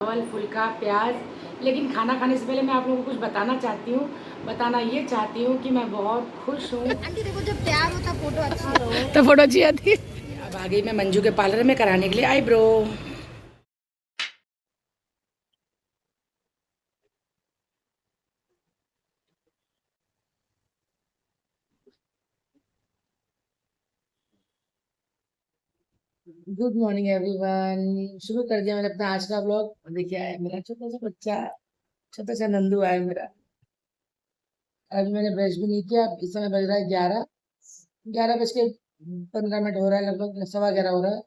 चावल, फुल्का, प्याज। लेकिन खाना खाने से पहले मैं आप लोगों को कुछ बताना ये चाहती हूँ कि मैं बहुत खुश हूँ। आंटी देखो जब तैयार होता फोटो अच्छी तो फोटो अच्छी आती है। अब आ गई मैं मंजू के पार्लर में कराने के लिए आईब्रो। Good morning everyone. शुरू कर दिया मैंने अपना आज का ब्लॉग। देखिए आया मेरा छोटा सा बच्चा, छोटा सा नंदू आया मेरा। अभी मैंने ब्रश भी नहीं किया। इस समय बज रहा है 11, 11 बज के 15 मिनट हो रहा है, लगभग 11:15 हो रहा है।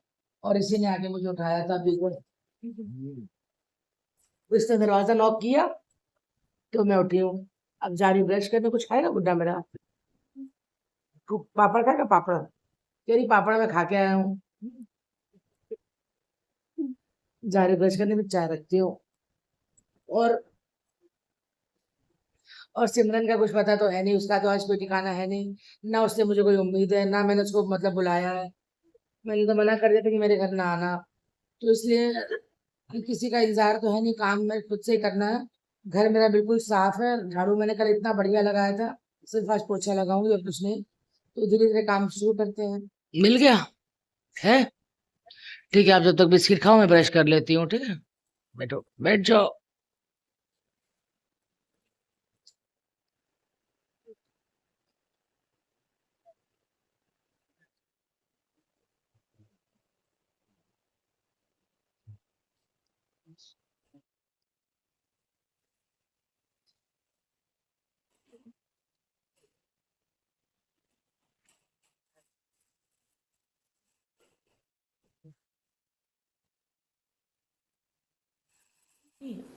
और इसी ने आके मुझे उठाया था अभी को। उसने दरवाजा लॉक किया तो मैं उठी हूँ। अब जा रही हूँ ब्रश करने। कुछ खाएगा बुड्ढा मेरा? तू पापड़ खाएगा? पापड़ तेरी पापड़ में खा के आया हूँ। जा रही हूँ ब्रश करने में, चाय रखती हूँ। और और सिमरन का कुछ पता तो है नहीं, उसका तो आज कोई ठिकाना है नहीं। ना उससे मुझे कोई उम्मीद है, ना मैंने उसको मतलब बुलाया है। मैंने तो मना कर दिया था कि मेरे घर ना आना। तो इसलिए किसी का इंतजार तो है नहीं, काम में खुद से ही करना है। घर मेरा बिल्कुल साफ है, झाड़ू मैंने कल इतना बढ़िया लगाया था। सिर्फ आज पोछा लगाऊंगी और कुछ नहीं। तो धीरे धीरे काम शुरू करते हैं। मिल गया है? ठीक है, आप जब तक बिस्किट खाओ मैं ब्रश कर लेती हूँ। ठीक है, बैठो, बैठ जाओ।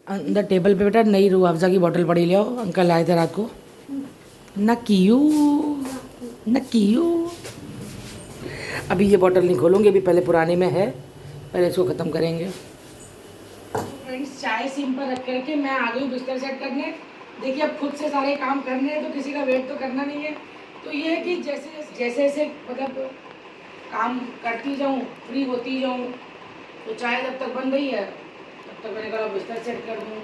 अंदर टेबल पे बेटा नई रूह अफ़ज़ा की बोतल पड़ी, ले आओ। अंकल आए थे रात को। नकियू, नकियू। अभी ये बोतल नहीं खोलूंगी, अभी पहले पुराने में है, पहले इसको ख़त्म करेंगे। फ्रेंड्स, चाय सिम पर रख करके मैं आ गई बिस्तर सेट करने। देखिए अब खुद से सारे काम करने हैं तो किसी का वेट तो करना नहीं है। तो ये है कि जैसे जैसे जैसे मतलब काम करती जाऊँ, फ्री होती जाऊँ। तो चाय जब तक बन रही है तब तक मैंने कहा बिस्तर सेट कर दूँ।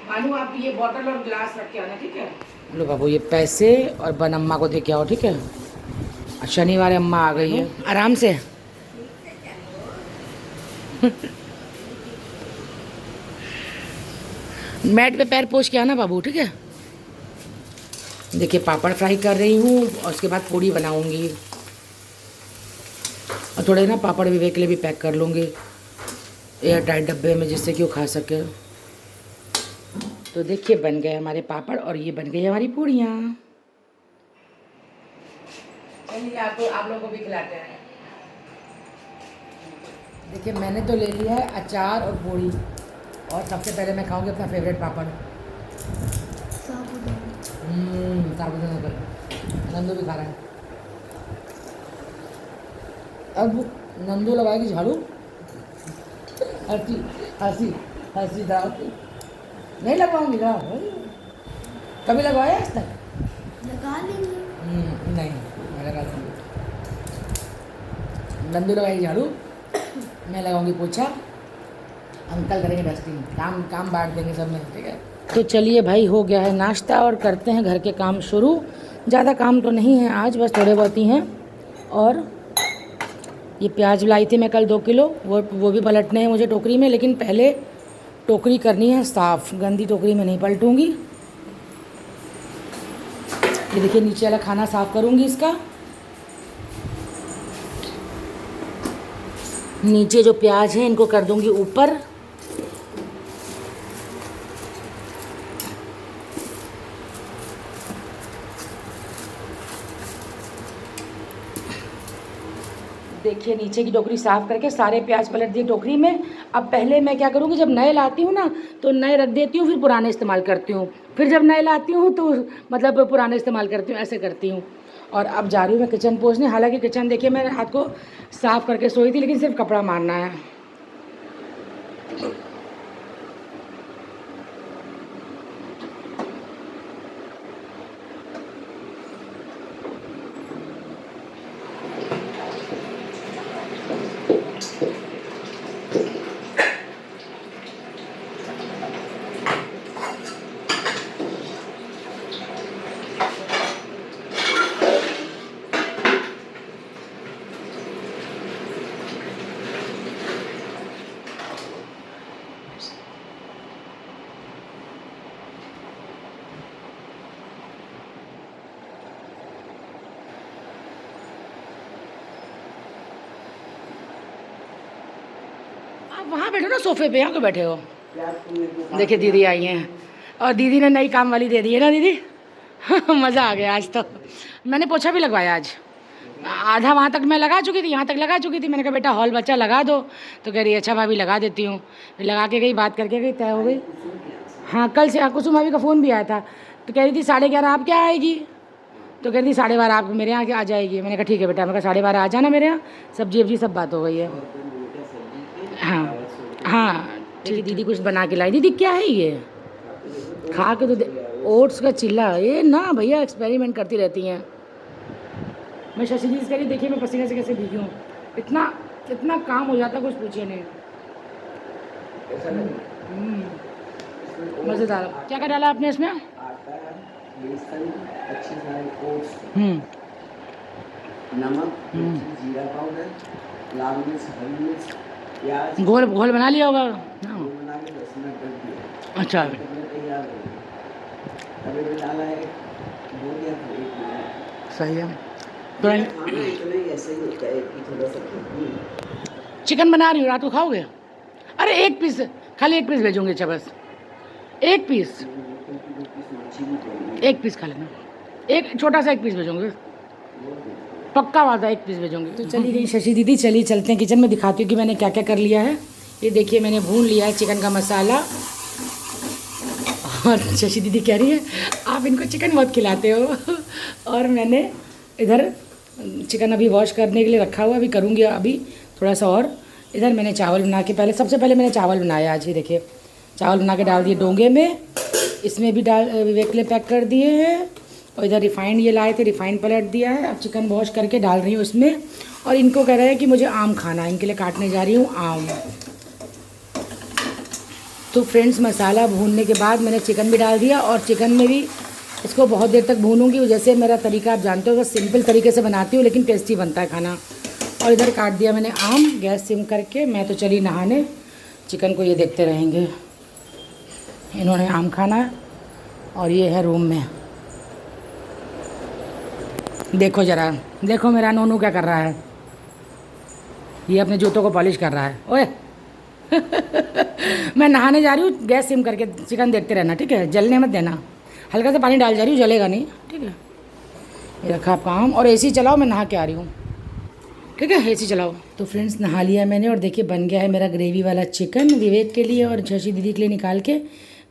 मानू आप ये बॉटल और ग्लास रख के आना, ठीक है? लो बाबू, ये पैसे और बन अम्मा को दे के आओ, ठीक है? शनिवार अम्मा आ गई है, आराम से। मैट पे पैर पोछ के आना बाबू, ठीक है? देखिए पापड़ फ्राई कर रही हूँ और उसके बाद पूड़ी बनाऊंगी। और थोड़े ना पापड़ विवेक के लिए भी पैक कर लूँगी एयर टाइट डब्बे में, जिससे कि वो खा सके। तो देखिए बन गए हमारे पापड़ और ये बन गई हमारी पूड़ियाँ। चलिए आप लोगों को भी खिलाते हैं। देखिए मैंने तो ले लिया है अचार और पूड़ी। और सबसे पहले मैं खाऊंगी अपना फेवरेट पापड़, साबुदाना का। नंदू भी खा रहा है। अब नंदू लगाएगी झाड़ू। हंसी हंसी हंसी दाव। नहीं लगवाऊंगी ना, कभी लगवाया आज तक? लगा लेंगे। नहीं, मैं लगा दूँगी। नंदू लगाएगी झाड़ू, मैं लगाऊंगी पोछा, अंकल करेंगे डस्टिंग। काम काम बांट देंगे सब में, ठीक है? तो चलिए भाई, हो गया है नाश्ता और करते हैं घर के काम शुरू। ज़्यादा काम तो नहीं है आज, बस थोड़े बहुत ही हैं। और ये प्याज लाई थी मैं कल 2 किलो, वो भी पलटने हैं मुझे टोकरी में। लेकिन पहले टोकरी करनी है साफ़, गंदी टोकरी में नहीं पलटूँगी। ये देखिए नीचे वाला खाना साफ़ करूँगी इसका। नीचे जो प्याज हैं इनको कर दूँगी ऊपर। देखिए नीचे की टोकरी साफ़ करके सारे प्याज पलट दिए टोकरी में। अब पहले मैं क्या करूँगी, जब नए लाती हूँ ना तो नए रख देती हूँ, फिर पुराने इस्तेमाल करती हूँ। फिर जब नए लाती हूँ तो मतलब पुराने इस्तेमाल करती हूँ, ऐसे करती हूँ। और अब जा रही हूँ मैं किचन पोंछने। हालांकि किचन देखिए मैं रात को साफ़ करके सोई थी, लेकिन सिर्फ कपड़ा मारना है। वहाँ बैठो ना सोफे पे, यहाँ क्यों बैठे हो? देखिए दीदी आई हैं और दीदी ने नई काम वाली दे दी है ना दीदी। मज़ा आ गया आज तो। मैंने पोछा भी लगवाया आज, आधा वहाँ तक मैं लगा चुकी थी, यहाँ तक लगा चुकी थी। मैंने कहा बेटा हॉल बच्चा लगा दो, तो कह रही अच्छा भाभी लगा देती हूँ। फिर लगा के गई, बात करके गई, तय हो गई। हाँ कल से कुसुम भाभी का फ़ोन भी आया था, तो कह रही थी 11:30 आप क्या आएगी, तो कह रही थी 12:30 आप मेरे यहाँ आ जाएगी। मैंने कहा ठीक है बेटा, मैं कहा 12:30 आ जाना मेरे यहाँ, सब्जी वब्जी सब बात हो गई है। हाँ हाँ ठीक है। दीदी कुछ बना के लाई। दीदी क्या है ये, खा के तो ओट्स का चिल्ला, ये ना भैया एक्सपेरिमेंट करती रहती हैं। मैं शशि जी कह रही देखिए मैं पसीने से कैसे भीगी हूँ, इतना इतना काम हो जाता कुछ पूछिए नहीं। मज़ेदार। क्या क्या डाला आपने इसमें? नमक, जीरा पाउडर, लाल मिर्च, हरी मिर्च, प्याज, घोल घोल बना लिया होगा। हाँ। बना के 10 मिनट रख दिया। अच्छा तैयार हो गया। अभी भी डाला है, हो गया था 1 मिनट। सही है। तो इतना ही ऐसे ही होता है कि थोड़ा सा चिकन बना रही हूँ, रात को खाओगे? अरे एक पीस, खाली एक पीस भेजूँगी। अच्छा बस एक पीस, एक पीस खा लेना, एक छोटा सा एक पीस भेजूँगी, पक्का वादा एक पीस भेजूँगी। तो चली गई शशि दीदी। चलिए चलते हैं किचन में, दिखाती हूँ कि मैंने क्या क्या कर लिया है। ये देखिए मैंने भून लिया है चिकन का मसाला। और शशि दीदी कह रही है आप इनको चिकन बहुत खिलाते हो। और मैंने इधर चिकन अभी वॉश करने के लिए रखा हुआ, अभी करूँगी अभी थोड़ा सा और। इधर मैंने चावल बना के, पहले सबसे पहले मैंने चावल बनाया आज ही। देखिए चावल बना के डाल दिए डोंगे में, इसमें भी डाल विवेक के लिए पैक कर दिए हैं। और इधर रिफ़ाइंड ये लाए थे, रिफ़ाइंड पलट दिया है। अब चिकन वॉश करके डाल रही हूँ उसमें। और इनको कह रहा है कि मुझे आम खाना है, इनके लिए काटने जा रही हूँ आम। तो फ्रेंड्स मसाला भूनने के बाद मैंने चिकन भी डाल दिया, और चिकन में भी इसको बहुत देर तक भूनूंगी। जैसे मेरा तरीका आप जानते हो, बस सिंपल तरीके से बनाती हूँ लेकिन टेस्टी बनता है खाना। और इधर काट दिया मैंने आम, गैस सिम करके। मैं तो चली नहाने, चिकन को ये देखते रहेंगे। इन्होंने आम खाना है और ये है रूम में। देखो ज़रा, देखो मेरा नोनू क्या कर रहा है, ये अपने जूतों को पॉलिश कर रहा है। ओए मैं नहाने जा रही हूँ, गैस सिम करके चिकन देखते रहना, ठीक है? जलने मत देना, हल्का सा पानी डाल जा रही हूँ, जलेगा नहीं, ठीक है? ये रखा आपका आम, और एसी चलाओ, मैं नहा के आ रही हूँ, ठीक है? एसी चलाओ। तो फ्रेंड्स नहा लिया मैंने, और देखिए बन गया है मेरा ग्रेवी वाला चिकन विवेक के लिए और शशि दीदी के लिए निकाल के।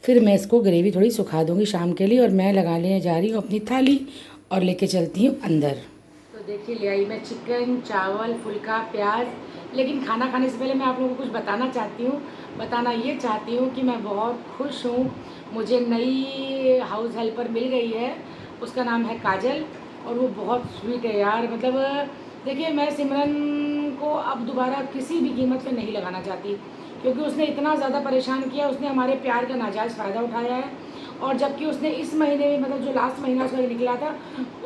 फिर मैं इसको ग्रेवी थोड़ी सुखा दूँगी शाम के लिए, और मैं लगा लेने जा रही हूँ अपनी थाली और लेके चलती हूँ अंदर। तो देखिए ले आई मैं चिकन, चावल, फुल्का, प्याज। लेकिन खाना खाने से पहले मैं आप लोगों को कुछ बताना ये चाहती हूँ कि मैं बहुत खुश हूँ। मुझे नई हाउस हेल्पर मिल गई है, उसका नाम है काजल, और वो बहुत स्वीट है यार। मतलब देखिए मैं सिमरन को अब दोबारा किसी भी कीमत पे नहीं लगाना चाहती, क्योंकि उसने इतना ज़्यादा परेशान किया, उसने हमारे प्यार का नाजायज़ फ़ायदा उठाया है। और जबकि उसने इस महीने में, मतलब जो लास्ट महीना उसका निकला था,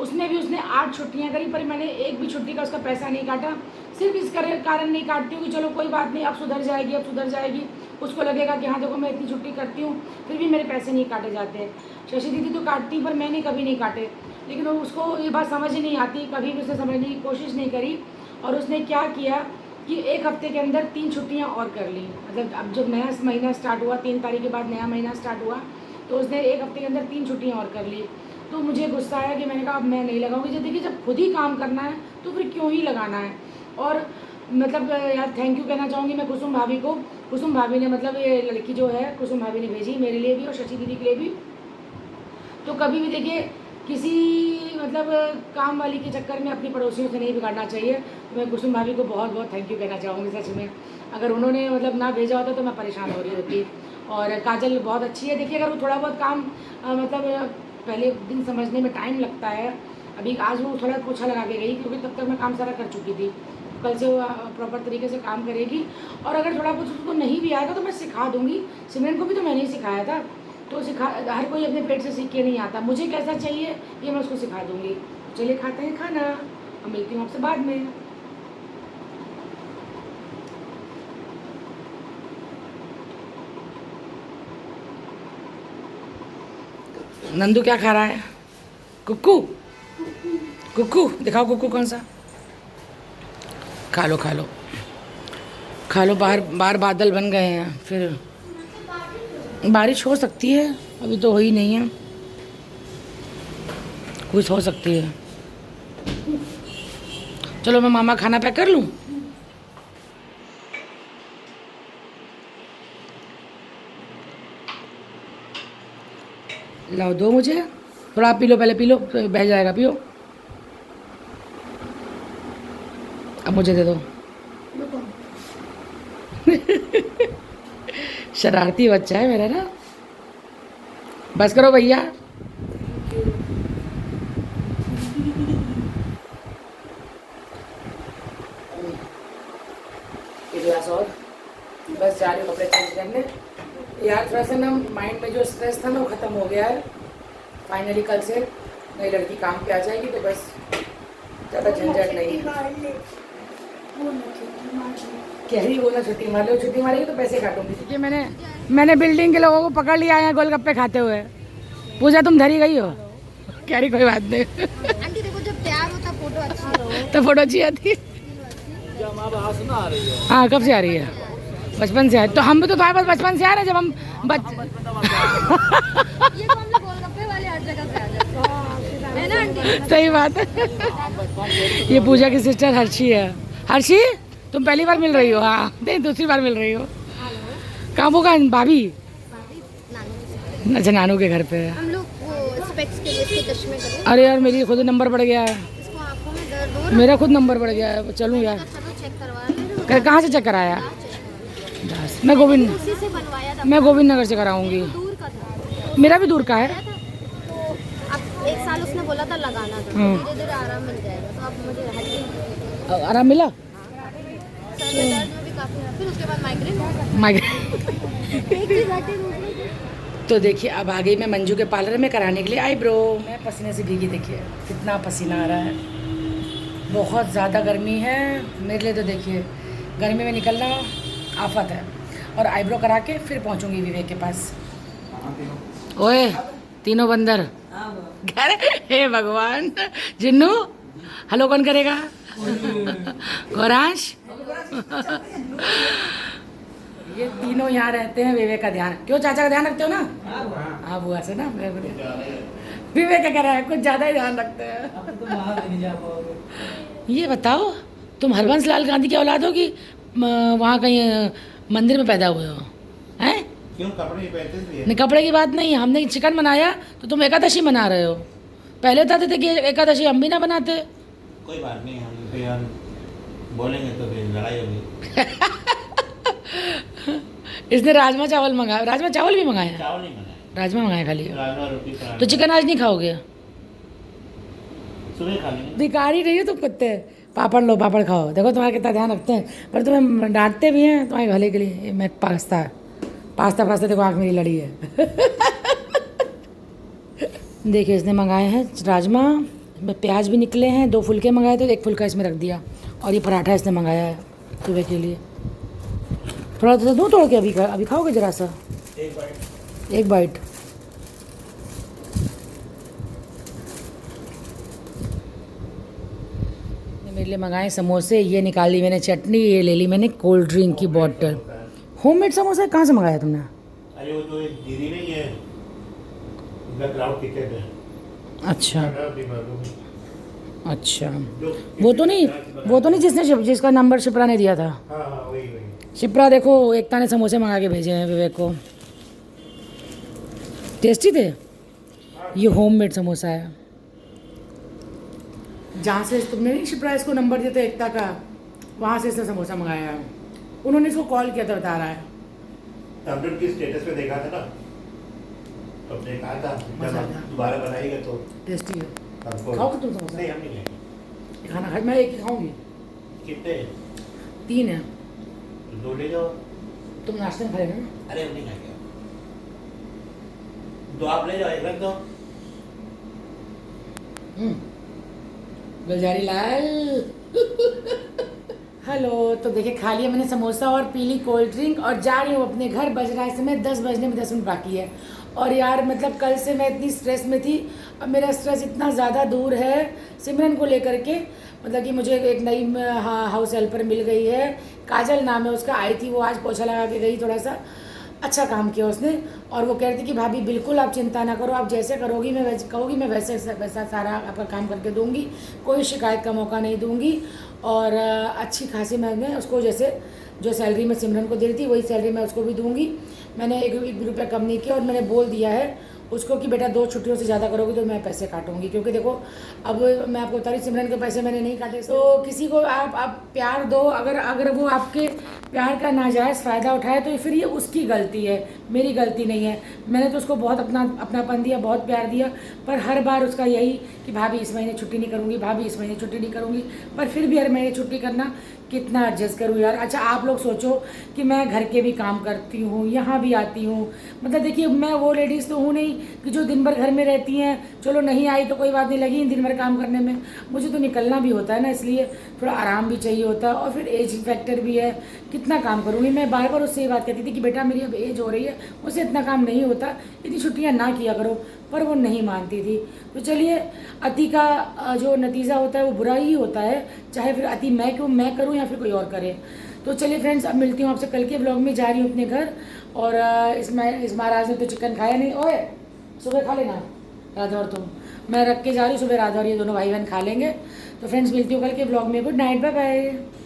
उसमें भी उसने 8 छुट्टियां करी, पर मैंने एक भी छुट्टी का उसका पैसा नहीं काटा। सिर्फ इस कारण नहीं काटती हूँ कि चलो कोई बात नहीं, अब सुधर जाएगी। उसको लगेगा कि हाँ देखो मैं इतनी छुट्टी करती हूँ फिर भी मेरे पैसे नहीं काटे जाते। शशि दीदी तो काटती, पर मैंने कभी नहीं काटे। लेकिन उसको ये बात समझ ही नहीं आती, कभी भी उसने समझने की कोशिश नहीं करी। और उसने क्या किया कि 1 हफ्ते के अंदर 3 छुट्टियाँ और कर ली। मतलब अब जब नया महीना स्टार्ट हुआ, 3 तारीख के बाद नया महीना स्टार्ट हुआ, तो उसने 1 हफ्ते के अंदर 3 छुट्टियाँ और कर ली। तो मुझे गुस्सा आया कि मैंने कहा अब मैं नहीं लगाऊंगी। जब देखिए जब खुद ही काम करना है तो फिर क्यों ही लगाना है। और मतलब यार थैंक यू कहना चाहूँगी मैं कुसुम भाभी को। कुसुम भाभी ने, मतलब ये लड़की जो है कुसुम भाभी ने भेजी मेरे लिए भी और शशि दीदी के लिए भी। तो कभी भी देखिए किसी मतलब काम वाली के चक्कर में अपनी पड़ोसियों से नहीं बिगाड़ना चाहिए। तो मैं कुसुम भाभी को बहुत बहुत थैंक यू कहना चाहूँगी सच में। अगर उन्होंने मतलब ना भेजा होता तो मैं परेशान हो रही होती। और काजल बहुत अच्छी है। देखिए अगर वो थोड़ा बहुत काम मतलब पहले दिन समझने में टाइम लगता है, अभी आज वो थोड़ा पोछा लगा के गई, क्योंकि तब तक मैं काम सारा कर चुकी थी। कल से वो प्रॉपर तरीके से काम करेगी। और अगर थोड़ा कुछ उसको नहीं भी आएगा तो मैं सिखा दूँगी। सिमरन को भी तो मैंने ही सिखाया था, तो हर कोई अपने पेट से सीख के नहीं आता। मुझे कैसा चाहिए ये मैं उसको सिखा दूँगी। चलिए खाते हैं खाना, और मिलती हूँ आपसे बाद में। नंदू क्या खा रहा है? कुक्कू, कुक्कू दिखाओ, कुक्कू कौन सा? खा लो। खा लो। बाहर बाहर बादल बन गए हैं, फिर बारिश हो सकती है, अभी तो हो ही नहीं है, कुछ हो सकती है। चलो मैं मामा खाना पैक कर लूँ। लाओ दो मुझे, थोड़ा आप पी लो, पहले पी लो, बह जाएगा, पियो। अब मुझे दे दो। शरारती बच्चा है मेरा ना। बस करो भैया। एक गिलास और, बस जा रही हूँ कपड़े चेंज करने। यार थोड़ा सा ना माइंड में जो स्ट्रेस था ना वो ख़त्म हो गया है फाइनली। कल से नई लड़की काम पे आ जाएगी तो बस ज़्यादा झंझट नहीं। कह रही वो ना छुट्टी मार लो, छुट्टी मारेगी तो पैसे काटूंगी। क्योंकि मैंने बिल्डिंग के लोगों को पकड़ लिया है गोलगप्पे खाते हुए। पूजा तुम धरी गई हो? कह रही कोई बात नहीं। आंटी देखो जब तैयार होता फोटो अच्छी तो फोटो अच्छी आती है। हाँ कब से आ रही है? बचपन से है। तो हम भी तो तुम्हारे पास बचपन से आ रहे हैं, जब हम ये तो हम लोग गोलगप्पे वाले हर जगह पे आ जाते हैं, है ना आंटी? सही बात है। ये पूजा की सिस्टर हर्षी है। हर्षी तुम पहली बार मिल रही हो? हाँ नहीं, दूसरी बार मिल रही हो। कहाँ वो? कहाँ भाभी? अच्छा नानू के घर पे है। हम लोग वो स्पेक्स के लिए इसके चश्मे करें। अरे यार मेरी खुद नंबर बढ़ गया है। इसको आंखों में दर्द हो रहा मेरा खुद नंबर बढ़ गया है। चलूँ यार? है, चलो चेक करवा ले। कहाँ से चेक कराया? मैं गोविंद उसी से बनवाया था, मैं गोविंद नगर से कराऊंगी। दूर का था। मेरा भी दूर का है। तो अब 1 साल उसने बोला था लगाना था, धीरे धीरे आराम मिल जाएगा। तो अब मुझे हल्की आराम मिला? सर में दर्द में भी काफी है। फिर उसके बाद माइग्रेन माइग्रेन। एक चीज आती है। तो देखिए अब आ गई मैं मंजू के पार्लर में कराने के लिए आईब्रो। मैं पसीने से भीगी, देखिए कितना पसीना आ रहा है। बहुत ज़्यादा गर्मी है मेरे लिए। तो देखिए गर्मी में निकलना आफत है। और आईब्रो करा के फिर पहुंचूंगी विवेक के पास। ओए तीनों बंदर कह रहे हे भगवान। जिन्नू हेलो कौन करेगा? गौरांश। ये तीनों यहाँ रहते हैं। विवेक का ध्यान क्यों? चाचा का ध्यान रखते हो ना? हाँ बुआ से ना। विवेक क्या कह रहा है? कुछ ज़्यादा ही ध्यान रखते हैं। ये बताओ तुम हरवंश लाल गांधी की औलाद हो कि वहाँ कहीं मंदिर में पैदा हुए हो? हैं? क्यों कपड़े पहनते थे? नहीं कपड़े की बात नहीं, हमने चिकन बनाया तो तुम एकादशी मना रहे हो। पहले बताते थे कि एकादशी हम भी ना बनाते। कोई बात नहीं, हम फिर हम बोलेंगे तो फिर लड़ाई होगी। इसने राजमा चावल मंगाया। राजमा चावल भी मंगाया? चावल नहीं बनाए, राजमा मंगाया खाली। राजमा रोटी पराठा। तो चिकन आज नहीं खाओगे? सुबह खा लेंगे। भिखारी नहीं हो तुम कुत्ते। पापड़ लो, पापड़ खाओ। देखो तुम्हारा कितना ध्यान रखते हैं, पर तुम्हें डांटते भी हैं तुम्हारे भले के लिए। मैं पास्ता देखो आँख मेरी लड़ी है। देखिए इसने मंगाए हैं राजमा, प्याज भी निकले हैं। 2 फुलके मंगाए थे, 1 फुलका इसमें रख दिया। और ये पराठा इसने मंगाया है सुबह के लिए। थोड़ा सा दूँ तोड़ के? अभी खाओगे ज़रा सा? एक बाइट। मेरे लिए मंगाए समोसे। ये निकाली मैंने चटनी, ये ले ली मैंने कोल्ड ड्रिंक की बॉटल। होममेड समोसा कहाँ से मंगाया तुमने? अरे वो तो एक दीदी नहीं है, उनका क्लाउड किचन है। अच्छा अच्छा। जो वो तो नहीं जिसका नंबर शिप्रा ने दिया था। हाँ हाँ वही। शिप्रा देखो एकता ने समोसे मंगा के भेजे हैं विवेक को। टेस्टी थे। ये होममेड समोसा है। जहाँ से तुमने नहीं शिप्रा इसको नंबर दिया था एकता का, वहाँ से इसने समोसा मंगाया है। उन्होंने इसको कॉल किया था, बता रहा है। अपडेट की स्टेटस पे देखा था ना, तो हमने कहा था जब आप दोबारा बनाएंगे तो टेस्टी है। हमको। खाओगे तुम समोसा? नहीं हम नहीं खाएंगे। खाना खा, मैं एक ही खाऊंगी। कितने? 3 है। 2 ले जाओ। तुम नाश्ते में खाएगा ना? अरे हम नहीं खाएंगे। 2 आप ले जाओ, 1 रख दो। गुलजारी लाल। हेलो, तो देखिए खा लिया मैंने समोसा और पी ली कोल्ड ड्रिंक और जा रही हूँ अपने घर। बज रहा है समय 10 बजने में 10 मिनट बाकी है। और यार मतलब कल से मैं इतनी स्ट्रेस में थी, अब मेरा स्ट्रेस इतना ज़्यादा दूर है सिमरन को लेकर के। मतलब कि मुझे एक नई हाउस हेल्पर मिल गई है, काजल नाम है उसका। आई थी वो, आज पोछा लगा के गई, थोड़ा सा अच्छा काम किया उसने। और वो कह रही थी कि भाभी बिल्कुल आप चिंता ना करो, आप जैसे करोगी मैं वैसे कहोगी मैं वैसे वैसा सारा आपका काम करके दूंगी, कोई शिकायत का मौका नहीं दूंगी। और अच्छी खासी मैंने उसको जैसे जो सैलरी मैं सिमरन को दे रही थी वही सैलरी मैं उसको भी दूंगी। मैंने एक भी रुपया कम नहीं किया और मैंने बोल दिया है उसको कि बेटा 2 छुट्टियों से ज़्यादा करोगे तो मैं पैसे काटूंगी। क्योंकि देखो अब मैं आपको बता रही, सिमरन के पैसे मैंने नहीं काटे। तो किसी को आप प्यार दो, अगर वो आपके प्यार का नाजायज़ फ़ायदा उठाए तो फिर ये उसकी गलती है, मेरी गलती नहीं है। मैंने तो उसको बहुत अपनापन दिया, बहुत प्यार दिया, पर हर बार उसका यही कि भाभी इस महीने छुट्टी नहीं करूँगी, भाभी इस महीने छुट्टी नहीं करूँगी। पर फिर भी हर महीने छुट्टी करना कितना एडजस्ट करूँ यार। अच्छा आप लोग सोचो कि मैं घर के भी काम करती हूँ, यहाँ भी आती हूँ। मतलब देखिए मैं वो लेडीज़ तो हूँ नहीं कि जो दिन भर घर में रहती हैं, चलो नहीं आई तो कोई बात नहीं, लगी दिन भर काम करने में। मुझे तो निकलना भी होता है ना, इसलिए थोड़ा आराम भी चाहिए होता है। और फिर एज फैक्टर भी है, कितना काम करूँगी। मैं बार बार उससे ये बात कहती थी कि बेटा मेरी अब एज हो रही है, मुझसे इतना काम नहीं होता, इतनी छुट्टियाँ ना किया करो, पर वो नहीं मानती थी। तो चलिए अति का जो नतीजा होता है वो बुरा ही होता है, चाहे फिर अति मैं करूँ या फिर कोई और करे। तो चलिए फ्रेंड्स, अब मिलती हूँ आपसे कल के ब्लॉग में। जा रही हूँ अपने घर। और इस महाराज ने तो चिकन खाया नहीं। ओए सुबह खा लेना राधा और तुम, मैं रख के जा रही हूँ, सुबह राधा और ये दोनों भाई बहन खा लेंगे। तो फ्रेंड्स मिलती हूँ कल के ब्लॉग में। Good night, bye bye.